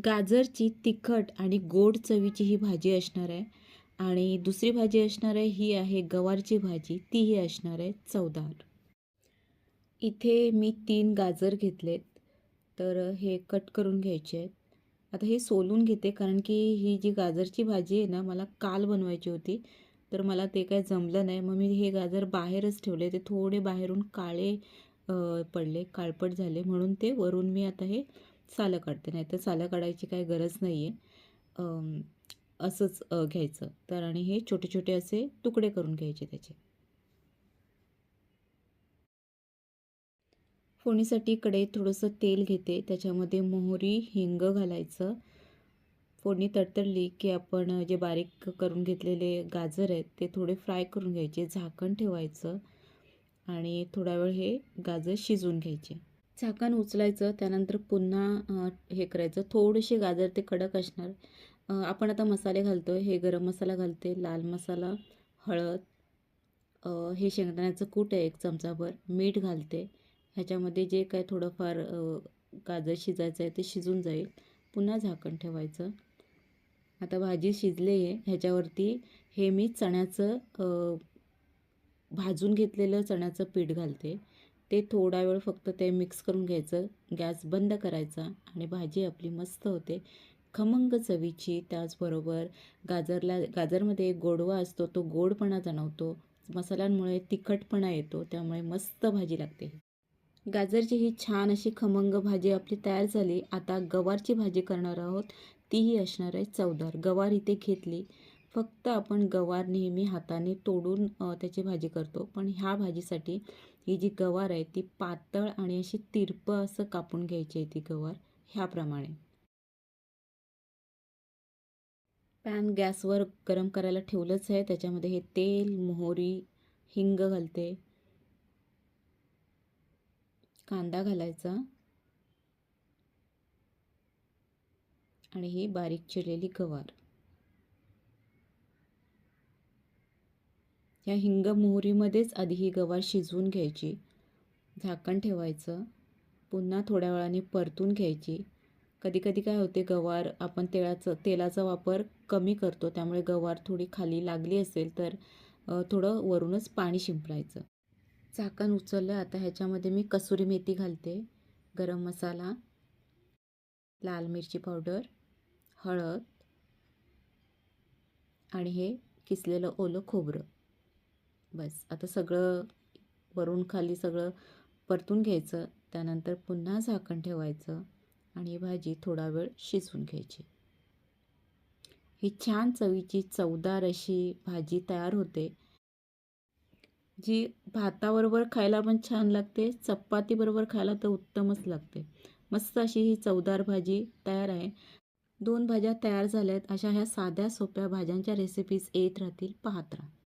गाजरची तिखट आणि गोड चवीची ही भाजी असणार आहे. आणि दुसरी भाजी असणार आहे ही आहे गवारची भाजी, तीही असणार आहे चवदार. इथे मी 3 गाजर घेतलेत. तर हे कट करून घ्यायचे आहेत. आता हे सोलून घेते कारण की ही जी गाजरची भाजी आहे ना मला काल बनवायची होती. तर मला ते काय जमलं नाही. मग मी हे गाजर बाहेरच ठेवले. ते थोडे बाहेरून काळे पडले, काळपट झाले म्हणून ते वरून मी आता हे सालं काढते. नाहीतर सालं काढायची काही गरज नाही आहे. असंच घ्यायचं. तर आणि हे छोटे छोटे असे तुकडे करून घ्यायचे त्याचे. फोडणीसाठी कढईत थोडंसं तेल घेते. त्याच्यामध्ये मोहरी, हिंग घालायचं. फोडणी तडतडली की आपण जे बारीक करून घेतलेले गाजर आहेत ते थोडे फ्राय करून घ्यायचे. झाकण ठेवायचं आणि थोडा वेळ हे गाजर शिजवून घ्यायचे. झाकण उचलायचं. त्यानंतर पुन्हा हे करायचं. थोडेसे गाजर ते कडक असणार. आपण आता मसाले घालतो आहे. हे गरम मसाला घालते, लाल मसाला, हळद, हे शेंगदाण्याचं कूट आहे 1 चमचाभर, मीठ घालते. ह्याच्यामध्ये जे काय थोडंफार गाजर शिजायचं आहे ते शिजून जाईल. पुन्हा झाकण ठेवायचं. आता भाजी शिजली आहे. ह्याच्यावरती हे मी चण्याचं भाजून घेतलेलं चण्याचं पीठ घालते. ते थोडा वेळ फक्त ते मिक्स करून घ्यायचं. गॅस बंद करायचा आणि भाजी आपली मस्त होते. खमंग चवीची. त्याचबरोबर गाजरमध्ये एक गोडवा असतो, तो गोडपणा जाणवतो. मसाल्यांमुळे तिखटपणा येतो, त्यामुळे मस्त भाजी लागते. गाजरची ही छान अशी खमंग भाजी आपली तयार झाली. आता गवारची भाजी करणार आहोत. तीही असणार आहे चवदार. गवार इथे घेतली. फक्त आपण गवार नेहमी हाताने तोडून त्याची भाजी करतो. पण ह्या भाजीसाठी ही जी गवार आहे ती पातळ आणि अशी तिरपं असं कापून घ्यायची आहे ती गवार ह्याप्रमाणे. पॅन गॅसवर गरम करायला ठेवलंच आहे. त्याच्यामध्ये हे तेल, मोहरी, हिंग घालते. कांदा घालायचा आणि ही बारीक चिरलेली गवार. ह्या हिंग मोहरीमध्येच आधी ही गवार शिजवून घ्यायची. झाकण ठेवायचं. पुन्हा थोड्या वेळाने परतून घ्यायची. कधी कधी काय होते, गवार आपण तेलाचा वापर कमी करतो, त्यामुळे गवार थोडी खाली लागली असेल तर थोडं वरूनच पाणी शिंपडायचं. झाकण उचललं. आता ह्याच्यामध्ये मी कसुरी मेथी घालते, गरम मसाला, लाल मिरची पावडर, हळद आणि हे किसलेलं ओलं खोबरं. बस आता सगळं वरून खाली सगळं परतून घ्यायचं. त्यानंतर पुन्हा झाकण ठेवायचं आणि ही भाजी थोडा वेळ शिजवून घ्यायची. ही छान चवीची चवदार अशी भाजी तयार होते, जी भाताबरोबर खायला पण छान लागते, चपातीबरोबर खायला तर उत्तमच लागते. मस्त अशी ही चवदार भाजी तयार आहे. 2 भाज्या तयार झाल्यात. अशा ह्या साध्या सोप्या भाज्यांच्या रेसिपीज येत राहतील, पाहत राहा.